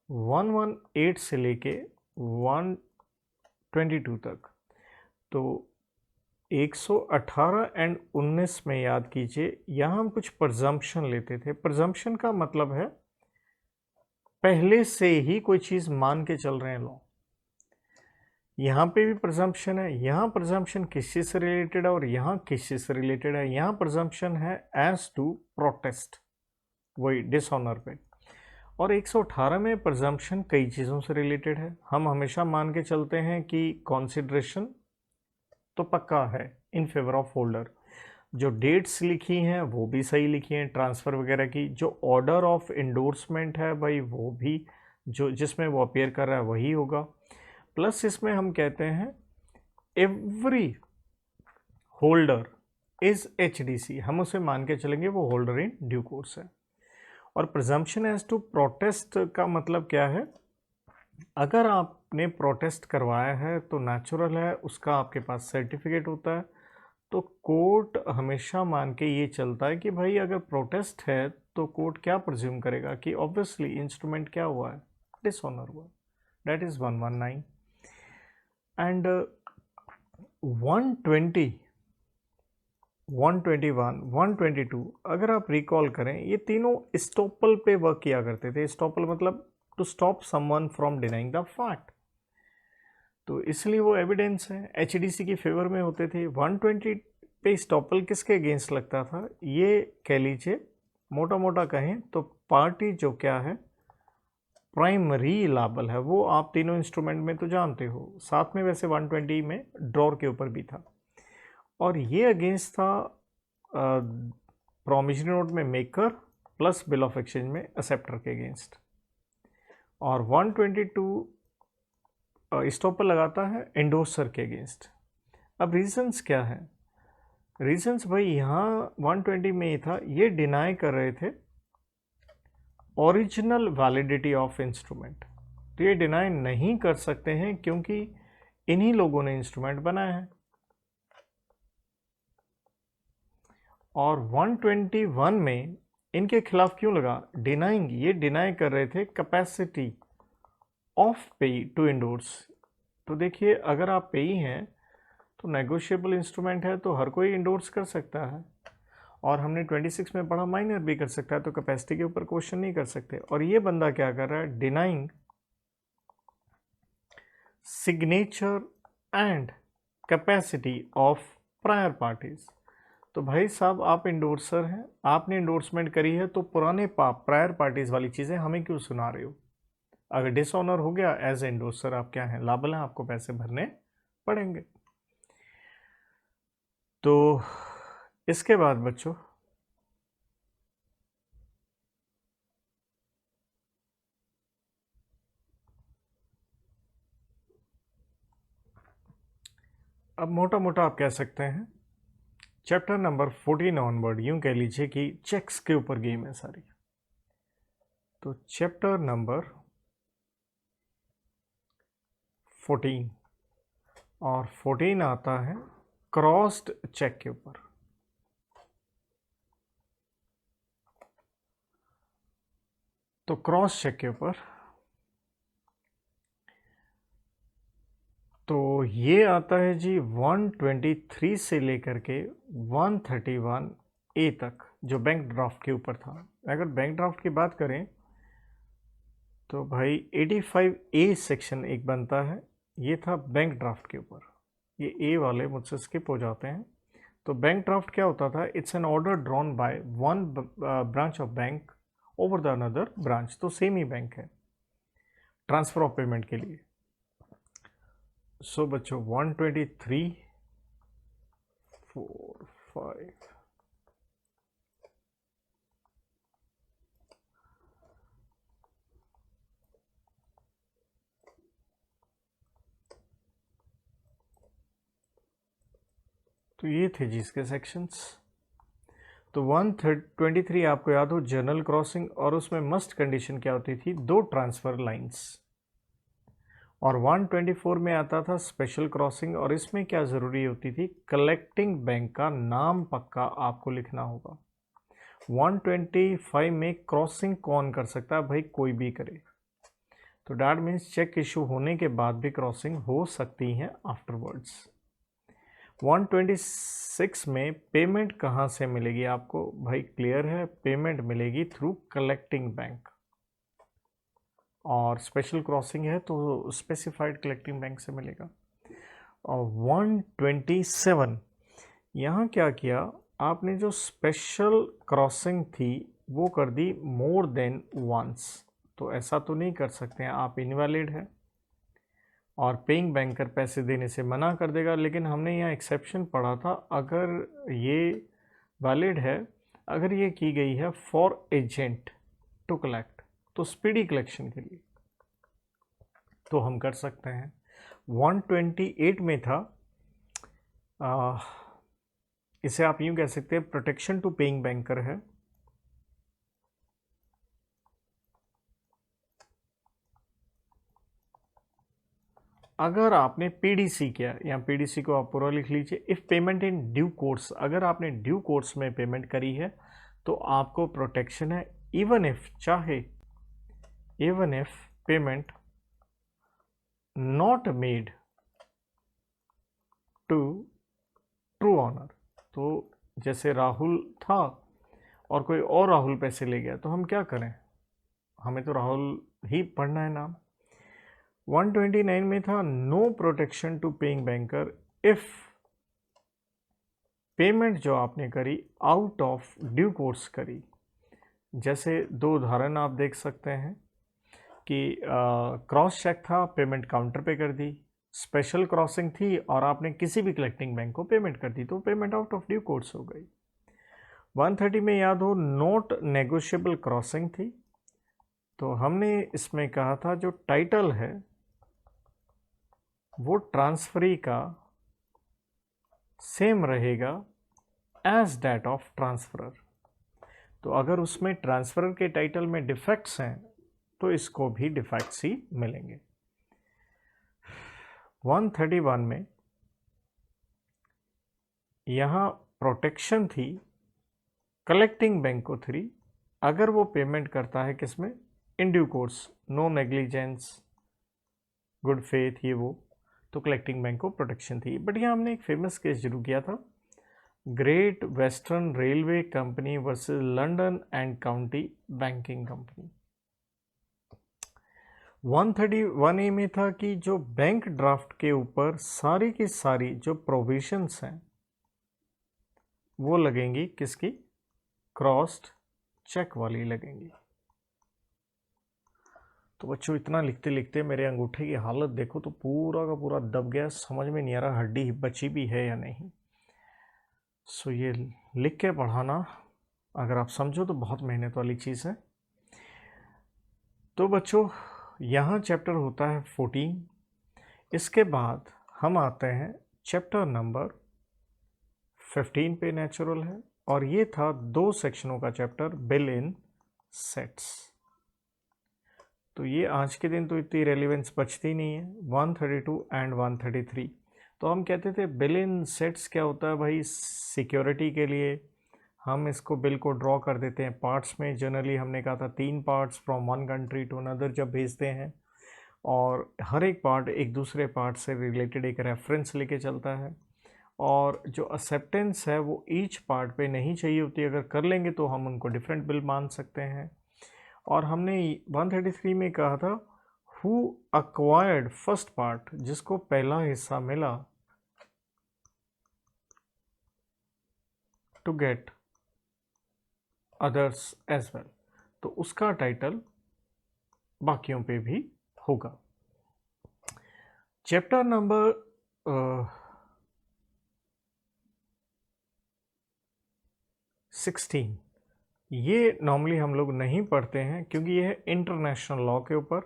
118 से लेके 122 तक। तो 118 एंड 19 में याद कीजिए, यहाँ हम कुछ प्रजम्पशन लेते थे। प्रजम्पशन का मतलब है पहले से ही कोई चीज़ मान के चल रहे हैं लोग। यहाँ पे भी प्रजम्पशन है, यहाँ प्रजम्पशन किस चीज़ से रिलेटेड है और यहाँ किस चीज़ से रिलेटेड है। यहाँ प्रजम्पशन है एज टू प्रोटेस्ट, वही डिसऑनर पे। और 118 में प्रजम्पशन कई चीज़ों से रिलेटेड है। हम हमेशा मान के चलते हैं कि कॉन्सिडरेशन तो पक्का है इन फेवर ऑफ होल्डर, जो डेट्स लिखी हैं वो भी सही लिखी हैं ट्रांसफ़र वगैरह की, जो ऑर्डर ऑफ इंडोर्समेंट है भाई वो भी जो जिसमें वो अपीयर कर रहा है वही होगा। प्लस इसमें हम कहते हैं एवरी होल्डर इज HDC, हम उसे मान के चलेंगे वो होल्डर इन ड्यू कोर्स है। और प्रिजम्पशन एज टू प्रोटेस्ट का मतलब क्या है, अगर आपने प्रोटेस्ट करवाया है तो नेचुरल है उसका आपके पास सर्टिफिकेट होता है। तो कोर्ट हमेशा मान के ये चलता है कि भाई अगर प्रोटेस्ट है तो कोर्ट क्या प्रिज्यूम करेगा कि ऑब्वियसली इंस्ट्रूमेंट क्या हुआ है, डिसऑनर हुआ। दैट इज 119 एंड 120, 121, 122 अगर आप रिकॉल करें, ये तीनों स्टॉपल पे वर्क किया करते थे। स्टॉपल मतलब to stop someone from denying the fact, तो इसलिए वो एविडेंस है HDC की फेवर में होते थे। 120 पे स्टॉपल किसके अगेंस्ट लगता था, ये कह लीजिए मोटा मोटा कहें तो पार्टी जो क्या है प्राइमरी लायबल है, वो आप तीनों इंस्ट्रूमेंट में तो जानते हो। साथ में वैसे 120 में ड्रॉर के ऊपर भी था, और ये अगेंस्ट था प्रोमिसरी नोट में maker plus bill of exchange में एक्सेप्टर के अगेंस्ट। और 122 स्टॉपर लगाता है एंडोर्सर के अगेंस्ट। अब रीजंस क्या है, रीजंस भाई यहाँ 120 में ही था, ये डिनाई कर रहे थे ओरिजिनल वैलिडिटी ऑफ इंस्ट्रूमेंट। तो ये डिनाई नहीं कर सकते हैं क्योंकि इन्हीं लोगों ने इंस्ट्रूमेंट बनाया है। और 121 में इनके खिलाफ क्यों लगा डिनाइंग, ये डिनाई कर रहे थे कैपेसिटी ऑफ पे टू इंडोर्स। तो देखिए अगर आप पेई हैं तो नेगोशिएबल इंस्ट्रूमेंट है तो हर कोई इंडोर्स कर सकता है, और हमने 26 में पढ़ा माइनर भी कर सकता है, तो कैपेसिटी के ऊपर क्वेश्चन नहीं कर सकते। और ये बंदा क्या कर रहा है, denying signature and capacity of prior parties. तो भाई साहब आप इंडोर्सर हैं, आपने इंडोर्समेंट करी है, तो पुराने प्रायर पार्टीज वाली चीज़ें हमें क्यों सुना रहे हो। अगर डिसऑनर हो गया एज ए इंडोर्सर आप क्या हैं, लायबल हैं, आपको पैसे भरने पड़ेंगे। तो इसके बाद बच्चों अब मोटा मोटा आप कह सकते हैं चैप्टर नंबर 14 ऑनवर्ड यूं कह लीजिए कि चेक्स के ऊपर गेम है सारी। तो चैप्टर नंबर 14 और 14 आता है क्रॉस्ड चेक के ऊपर। तो क्रॉस चेक के ऊपर तो ये आता है जी 123 से लेकर के 131 ए तक, जो बैंक ड्राफ्ट के ऊपर था। अगर बैंक ड्राफ्ट की बात करें तो भाई 85 ए सेक्शन एक बनता है, ये था बैंक ड्राफ्ट के ऊपर। ये ए वाले मुझसे स्किप हो जाते हैं। तो बैंक ड्राफ्ट क्या होता था, it's an order drawn by one branch of bank over the another branch. तो सेम ही बैंक है ट्रांसफर ऑफ पेमेंट के लिए। सो बच्चों 123 4 5 तो ये थे जी इसके सेक्शंस। तो 123 आपको याद हो जर्नल क्रॉसिंग, और उसमें मस्ट कंडीशन क्या होती थी, 2 ट्रांसफर लाइंस। और 124 में आता था स्पेशल क्रॉसिंग, और इसमें क्या ज़रूरी होती थी, कलेक्टिंग बैंक का नाम पक्का आपको लिखना होगा। 125 में क्रॉसिंग कौन कर सकता है, भाई कोई भी करे। तो डैट मीन्स चेक इशू होने के बाद भी क्रॉसिंग हो सकती है आफ्टरवर्ड्स। 126 में पेमेंट कहाँ से मिलेगी आपको, भाई क्लियर है, पेमेंट मिलेगी थ्रू कलेक्टिंग बैंक। और स्पेशल क्रॉसिंग है तो स्पेसिफाइड कलेक्टिंग बैंक से मिलेगा। और 127 यहाँ क्या किया आपने, जो स्पेशल क्रॉसिंग थी वो कर दी मोर देन वंस। तो ऐसा तो नहीं कर सकते हैं आप, इनवैलिड है और पेइंग बैंकर पैसे देने से मना कर देगा। लेकिन हमने यहाँ एक्सेप्शन पढ़ा था, अगर ये वैलिड है, अगर ये की गई है फॉर एजेंट टू कलेक्ट, तो स्पीडी कलेक्शन के लिए तो हम कर सकते हैं। 128 में था इसे आप यूं कह सकते हैं प्रोटेक्शन टू पेइंग बैंकर है। अगर आपने पीडीसी किया, या पीडीसी को आप पूरा लिख लीजिए, if payment in due course, अगर आपने ड्यू कोर्स में पेमेंट करी है तो आपको प्रोटेक्शन है, इवन इफ चाहे even if payment not made to true honour. तो जैसे राहुल था और कोई और राहुल पैसे ले गया, तो हम क्या करें, हमें तो राहुल ही पढ़ना है नाम। 129 में था no protection to paying banker if payment जो आपने करी आउट ऑफ ड्यू कोर्स करी। जैसे 2 उदाहरण आप देख सकते हैं कि क्रॉस चेक था, पेमेंट काउंटर पे कर दी, स्पेशल क्रॉसिंग थी और आपने किसी भी कलेक्टिंग बैंक को पेमेंट कर दी, तो payment out of due course हो गई। 130 में याद हो नोट नेगोशिएबल क्रॉसिंग थी, तो हमने इसमें कहा था जो टाइटल है वो ट्रांसफरी का सेम रहेगा एज दैट ऑफ ट्रांसफरर। तो अगर उसमें ट्रांसफरर के टाइटल में डिफेक्ट्स हैं तो इसको भी डिफेक्ट्स ही मिलेंगे। 131 में यहाँ प्रोटेक्शन थी कलेक्टिंग बैंक को 3, अगर वो पेमेंट करता है किसमें, in due course, no negligence, good faith, ये वो, तो कलेक्टिंग बैंक को प्रोटेक्शन थी। बट यहाँ हमने एक फेमस केस जरूर किया था, Great Western Railway Company versus London and County Banking Company. 131A में था कि जो बैंक ड्राफ्ट के ऊपर सारी की सारी जो प्रोविजंस हैं वो लगेंगी किसकी, क्रॉस्ड चेक वाली लगेंगी। तो बच्चों इतना लिखते लिखते मेरे अंगूठे की हालत देखो तो पूरा का पूरा दब गया, समझ में नहीं आ रहा हड्डी बची भी है या नहीं। सो ये लिख के पढ़ाना अगर आप समझो तो बहुत मेहनत वाली चीज़ है। तो बच्चों यहाँ चैप्टर होता है 14। इसके बाद हम आते हैं चैप्टर नंबर 15 पे, नेचुरल है, और ये था 2 सेक्शनों का चैप्टर, बिल इन सेट्स। तो ये आज के दिन तो इतनी रेलिवेंस बचती नहीं है, 132 एंड 133। तो हम कहते थे बिल इन सेट्स क्या होता है भाई, सिक्योरिटी के लिए हम इसको बिल को ड्रॉ कर देते हैं पार्ट्स में। जनरली हमने कहा था 3 parts from one country to another जब भेजते हैं, और हर एक पार्ट एक दूसरे पार्ट से रिलेटेड एक रेफरेंस लेके चलता है, और जो एक्सेप्टेंस है वो ईच पार्ट पे नहीं चाहिए होती, अगर कर लेंगे तो हम उनको डिफरेंट बिल मान सकते हैं। और हमने 133 में कहा था हु अक्वायर्ड फर्स्ट पार्ट, जिसको पहला हिस्सा मिला, to get others as well, तो उसका टाइटल बाकियों पे भी होगा। चैप्टर नंबर 16 ये नॉर्मली हम लोग नहीं पढ़ते हैं क्योंकि ये है इंटरनेशनल लॉ के ऊपर,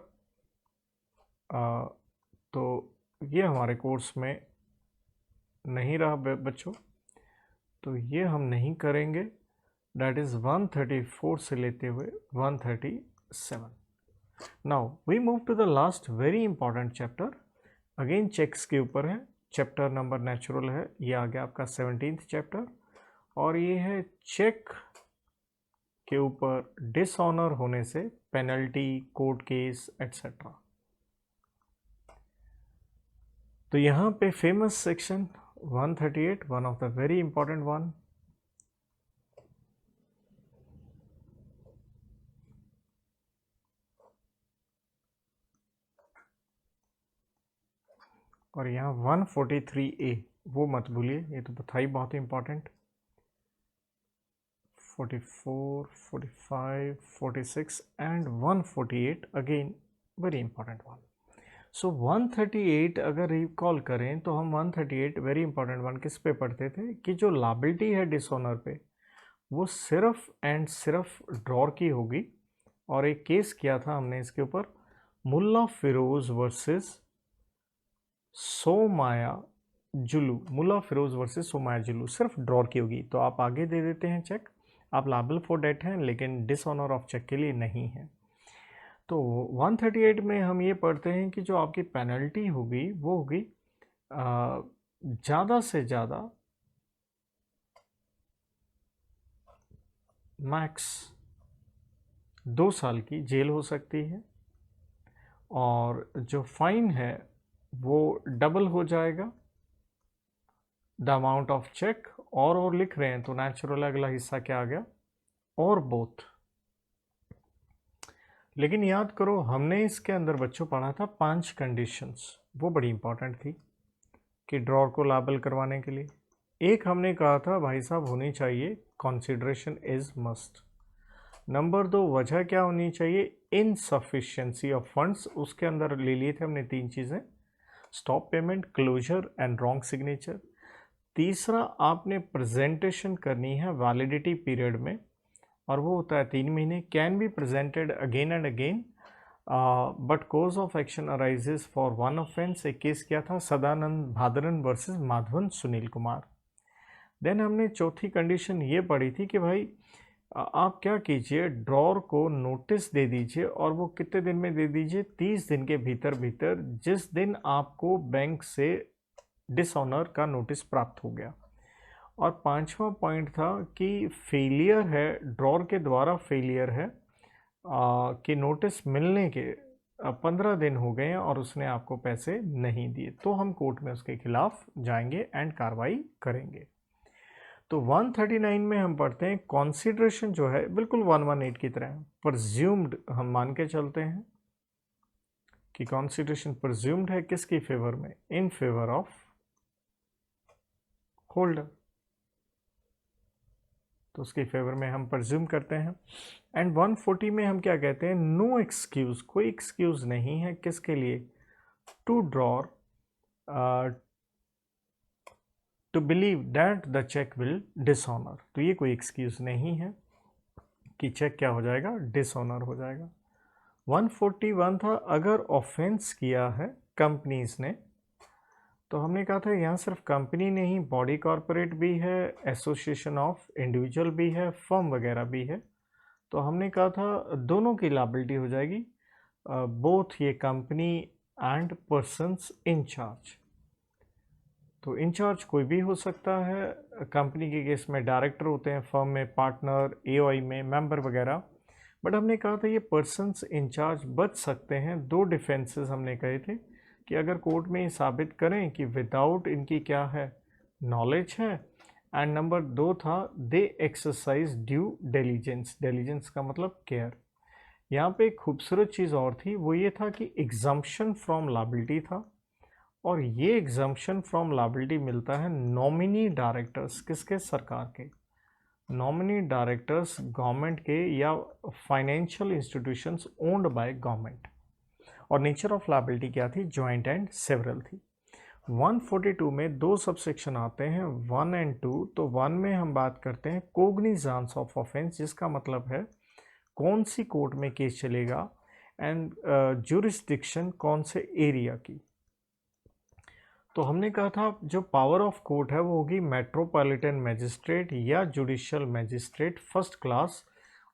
तो ये हमारे कोर्स में नहीं रहा बच्चों, तो ये हम नहीं करेंगे। दैट इज़ 134 से लेते हुए 137। Now we move to the last very important chapter, again checks के ऊपर है, चैप्टर नंबर नेचुरल है, ये आ गया आपका 17th चैप्टर, और ये है चेक के ऊपर डिसऑनर होने से पेनल्टी, कोर्ट केस एटसेट्रा। तो यहाँ पे famous section 138, one of the very important one, और यहाँ 143A वो मत भूलिए, ये तो बताई बहुत important, 44, 45, 46 and 148 again very important one. So 138 अगर रिकॉल करें तो हम 138 वेरी इंपॉर्टेंट वन किस पे पढ़ते थे कि जो लायबिलिटी है डिसऑनर पे वो सिर्फ एंड सिर्फ ड्रॉर की होगी, और एक केस किया था हमने इसके ऊपर, मुल्ला फिरोज वर्सेस सोमाया जुलू, मुल्ला फिरोज वर्सेस सोमाया जुलू, सिर्फ ड्रॉर की होगी, तो आप आगे दे देते हैं चेक, आप लायबल फॉर डेट हैं लेकिन डिसऑनर ऑफ चेक के लिए नहीं है। तो 138 में हम ये पढ़ते हैं कि जो आपकी पेनल्टी होगी वो होगी ज़्यादा से ज़्यादा मैक्स 2 साल की जेल हो सकती है, और जो फाइन है वो डबल हो जाएगा द अमाउंट ऑफ चेक, और लिख रहे हैं तो नेचुरल अगला हिस्सा क्या आ गया, और बोथ। लेकिन याद करो हमने इसके अंदर बच्चों पढ़ा था 5 कंडीशंस, वो बड़ी इंपॉर्टेंट थी कि ड्रॉर को लायबल करवाने के लिए। एक हमने कहा था भाई साहब होनी चाहिए कंसिडरेशन इज मस्ट, नंबर 2 वजह क्या होनी चाहिए, इनसफिशिएंसी ऑफ फंड्स, उसके अंदर ले लिए थे हमने 3 चीज़ें, stop payment, closer and wrong signature. तीसरा आपने प्रेजेंटेशन करनी है वैलिडिटी पीरियड में, और वो होता है 3 महीने, can be presented again and again, but cause of action arises for one offence. एक केस किया था सदानंद भादरन वर्सेस माधवन सुनील कुमार। देन हमने चौथी कंडीशन ये पढ़ी थी कि भाई आप क्या कीजिए, ड्रॉर को नोटिस दे दीजिए और वो कितने दिन में दे दीजिए, 30 दिन के भीतर भीतर, जिस दिन आपको बैंक से डिसऑनर का नोटिस प्राप्त हो गया। और पांचवा पॉइंट था कि फेलियर है, ड्रॉर के द्वारा फेलियर है कि नोटिस मिलने के 15 दिन हो गए हैं और उसने आपको पैसे नहीं दिए, तो हम कोर्ट में उसके खिलाफ जाएंगे एंड कार्रवाई करेंगे। तो 139 में हम पढ़ते हैं कॉन्सिडरेशन जो है बिल्कुल 118 की तरह प्रज्यूम्ड, हम मान के चलते हैं कि कॉन्सिडरेशन प्रज्यूम्ड है किसकी फेवर में, इन फेवर ऑफ होल्डर, तो उसके फेवर में हम प्रज्यूम करते हैं। एंड 140 में हम क्या कहते हैं, नो एक्सक्यूज, कोई एक्सक्यूज नहीं है किसके लिए, to drawer to believe that the cheque will dishonour, तो ये कोई एक्सक्यूज नहीं है कि चेक क्या हो जाएगा, डिसऑनर हो जाएगा। 141 था अगर ऑफेंस किया है कंपनीज ने, तो हमने कहा था यहाँ सिर्फ कंपनी नहीं, बॉडी कॉरपोरेट भी है, एसोसिएशन ऑफ इंडिविजुअल भी है, फर्म वगैरह भी है, तो हमने कहा था दोनों की लायबिलिटी हो जाएगी, बोथ ये कंपनी एंड पर्सन्स इंचार्ज। तो इंचार्ज कोई भी हो सकता है, कंपनी के केस में डायरेक्टर होते हैं, फर्म में पार्टनर, एओआई में मेंबर वगैरह, बट हमने कहा था ये पर्सन्स इंचार्ज बच सकते हैं। दो डिफेंसेस हमने कहे थे कि अगर कोर्ट में ये साबित करें कि विदाउट इनकी क्या है, नॉलेज है, एंड नंबर 2 था दे एक्सरसाइज ड्यू डिलीजेंस, डिलीजेंस का मतलब केयर। यहाँ पे एक खूबसूरत चीज़ और थी, वो ये था कि एग्जम्पशन फ्रॉम लायबिलिटी था, और ये एग्जम्पशन फ्रॉम लायबिलिटी मिलता है नॉमिनी डायरेक्टर्स, किसके, सरकार के, नॉमिनी डायरेक्टर्स गवर्नमेंट के या financial institutions owned by government. और नेचर ऑफ लायबिलिटी क्या थी, जॉइंट एंड सेवरल थी। 142 में दो सबसेक्शन आते हैं, 1 एंड 2। तो 1 में हम बात करते हैं कोग्निजांस ऑफ ऑफेंस, जिसका मतलब है कौन सी कोर्ट में केस चलेगा, एंड ज्यूरिस्डिक्शन कौन से एरिया की। तो हमने कहा था जो पावर ऑफ कोर्ट है वो होगी मेट्रोपॉलिटन मैजिस्ट्रेट या जुडिशियल मैजिस्ट्रेट फर्स्ट क्लास,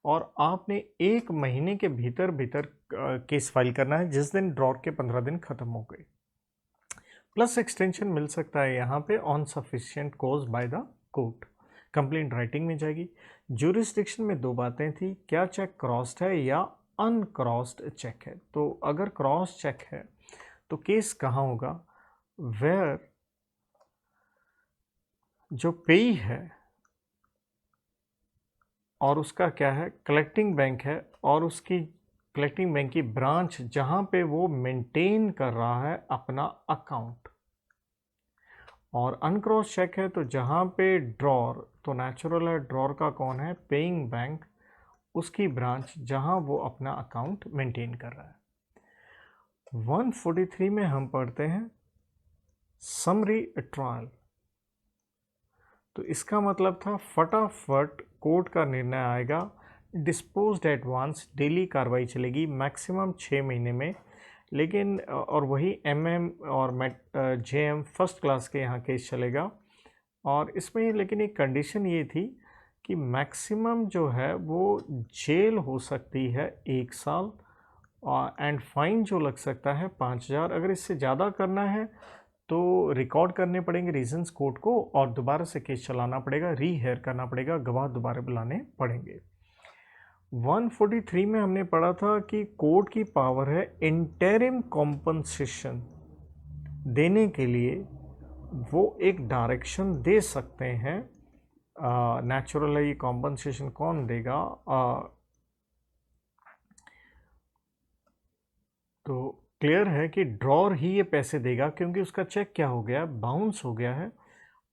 और आपने 1 महीने के भीतर भीतर केस फाइल करना है जिस दिन ड्रॉर के 15 दिन खत्म हो गए। प्लस एक्सटेंशन मिल सकता है यहाँ पे on sufficient cause by the court, complaint writing में जाएगी। ज्यूरिस्डिक्शन में दो बातें थी, क्या चेक क्रॉस्ड है या अनक्रॉस्ड चेक है। तो अगर क्रॉस चेक है तो केस कहाँ होगा, वेयर जो पेई है और उसका क्या है, कलेक्टिंग बैंक है, और उसकी कलेक्टिंग बैंक की ब्रांच जहां पे वो मेंटेन कर रहा है अपना अकाउंट। और अनक्रॉस चेक है तो जहां पे ड्रॉर, तो नेचुरल है ड्रॉर का कौन है, पेइंग बैंक, उसकी ब्रांच जहां वो अपना अकाउंट मेंटेन कर रहा है। 143 में हम पढ़ते हैं समरी ट्रायल। तो इसका मतलब था फटाफट कोर्ट का निर्णय आएगा, डिस्पोज्ड एडवांस, डेली कार्रवाई चलेगी मैक्सिमम 6 महीने में, लेकिन और वही एमएम और जेएम फर्स्ट क्लास के यहाँ केस चलेगा। और इसमें लेकिन एक कंडीशन ये थी कि मैक्सिमम जो है वो जेल हो सकती है 1 साल, एंड फाइन जो लग सकता है 5,000। अगर इससे ज़्यादा करना है तो रिकॉर्ड करने पड़ेंगे रीजंस कोर्ट को, और दोबारा से केस चलाना पड़ेगा, रीहेयर करना पड़ेगा, गवाह दोबारा बुलाने पड़ेंगे। 143 में हमने पढ़ा था कि कोर्ट की पावर है इंटरिम कॉम्पनसेशन देने के लिए, वो एक डायरेक्शन दे सकते हैं। नेचुरल है, ये कॉम्पनसेशन कौन देगा, तो क्लियर है कि ड्रॉर ही ये पैसे देगा क्योंकि उसका चेक क्या हो गया, बाउंस हो गया है।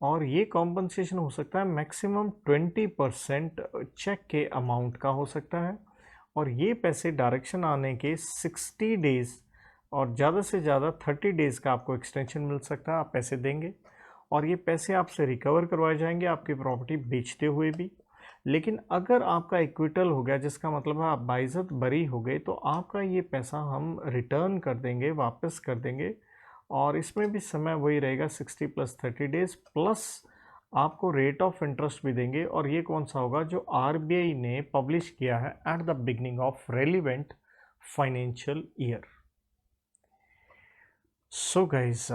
और ये कॉम्पनसेशन हो सकता है मैक्सिमम 20% चेक के अमाउंट का हो सकता है, और ये पैसे डायरेक्शन आने के 60 डेज़ और ज़्यादा से ज़्यादा 30 डेज़ का आपको एक्सटेंशन मिल सकता है, आप पैसे देंगे और ये पैसे आपसे रिकवर करवाए जाएंगे आपकी प्रॉपर्टी बेचते हुए भी। लेकिन अगर आपका इक्विटल हो गया, जिसका मतलब है आप बाइज्जत बरी हो गए, तो आपका ये पैसा हम रिटर्न कर देंगे, वापस कर देंगे, और इसमें भी समय वही रहेगा 60 + 30 डेज़, प्लस आपको रेट ऑफ इंटरेस्ट भी देंगे, और ये कौन सा होगा, जो आरबीआई ने पब्लिश किया है eight the beginning of relevant financial year. So guys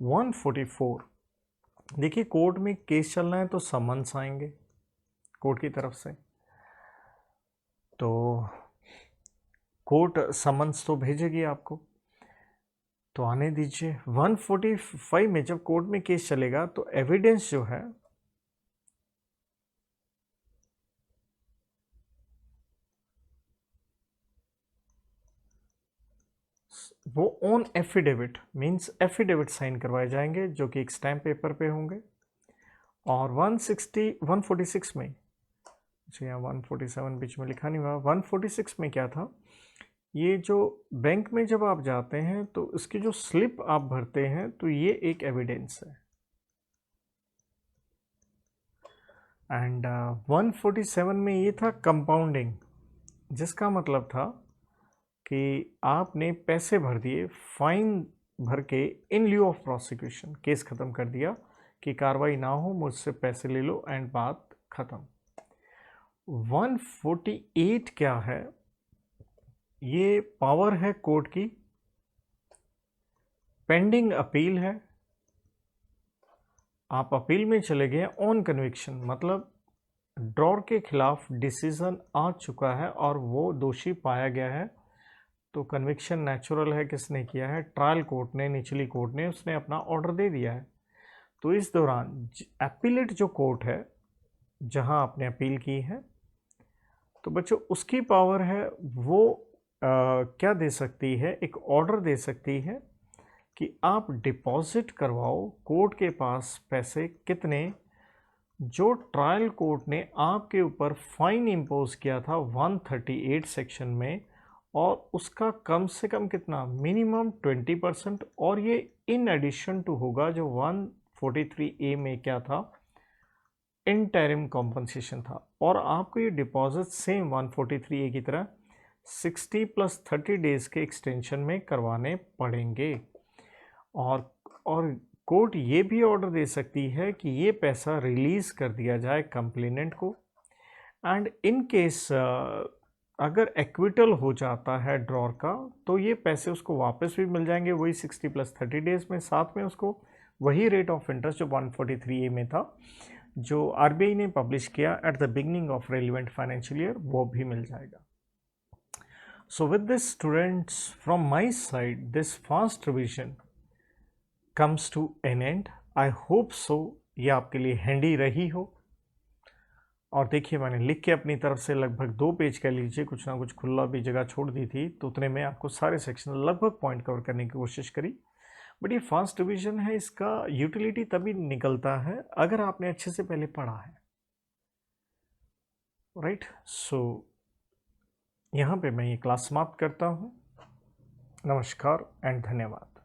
144, देखिए कोर्ट में केस चल रहा है तो समन्स आएंगे कोर्ट की तरफ से, तो कोर्ट समन्स तो भेजेगी आपको, तो आने दीजिए। 145 में जब कोर्ट में केस चलेगा तो एविडेंस जो है वो on affidavit means affidavit sign करवाए जाएंगे, जो कि एक स्टैम्प पेपर पे होंगे। और 146 में, अच्छा यहाँ 147 बीच में लिखा नहीं हुआ, 146 में क्या था, ये जो बैंक में जब आप जाते हैं तो इसकी जो स्लिप आप भरते हैं तो ये एक एविडेंस है। एंड 147 में ये था कंपाउंडिंग, जिसका मतलब था कि आपने पैसे भर दिए, फाइन भर के इन ल्यू ऑफ प्रोसिक्यूशन, केस ख़त्म कर दिया कि कार्रवाई ना हो, मुझसे पैसे ले लो एंड बात ख़त्म। 148 क्या है, ये पावर है कोर्ट की, पेंडिंग अपील है, आप अपील में चले गए ऑन कन्विक्शन, मतलब ड्रॉर के खिलाफ डिसीजन आ चुका है और वो दोषी पाया गया है, तो कन्विक्शन नेचुरल है, किसने किया है, ट्रायल कोर्ट ने, निचली कोर्ट ने, उसने अपना ऑर्डर दे दिया है। तो इस दौरान अपीलेट जो कोर्ट है जहां आपने अपील की है, तो बच्चों उसकी पावर है, वो क्या दे सकती है, एक ऑर्डर दे सकती है कि आप डिपॉजिट करवाओ कोर्ट के पास पैसे कितने, जो ट्रायल कोर्ट ने आपके ऊपर फाइन इम्पोज किया था 138 सेक्शन में, और उसका कम से कम कितना, मिनिमम 20%, और ये इन एडिशन टू होगा जो 143A में क्या था, इंटरिम कॉम्पनसेशन था। और आपको ये डिपॉजिट सेम 143A की तरह 60 + 30 डेज के एक्सटेंशन में करवाने पड़ेंगे। और कोर्ट ये भी ऑर्डर दे सकती है कि ये पैसा रिलीज़ कर दिया जाए कंप्लेनेंट को, एंड इन केस अगर एक्विटल हो जाता है ड्रॉर का, तो ये पैसे उसको वापस भी मिल जाएंगे, वही 60 + 30 डेज में, साथ में उसको वही रेट ऑफ इंटरेस्ट जो 143A में था, जो आरबीआई ने पब्लिश किया at the beginning of relevant financial year, वो भी मिल जाएगा। So with this students, from my side this fast revision comes to an end. I hope so ये आपके लिए हैंडी रही हो। और देखिए मैंने लिख के अपनी तरफ से लगभग 2 पेज कह लीजिए, कुछ ना कुछ खुला भी जगह छोड़ दी थी, तो उतने में आपको सारे सेक्शन लगभग पॉइंट कवर करने की कोशिश करी। बट ये फास्ट रिवीजन है, इसका यूटिलिटी तभी निकलता है अगर आपने अच्छे से पहले पढ़ा है, राइट। सो यहाँ पे मैं ये क्लास समाप्त करता हूँ। नमस्कार एंड धन्यवाद।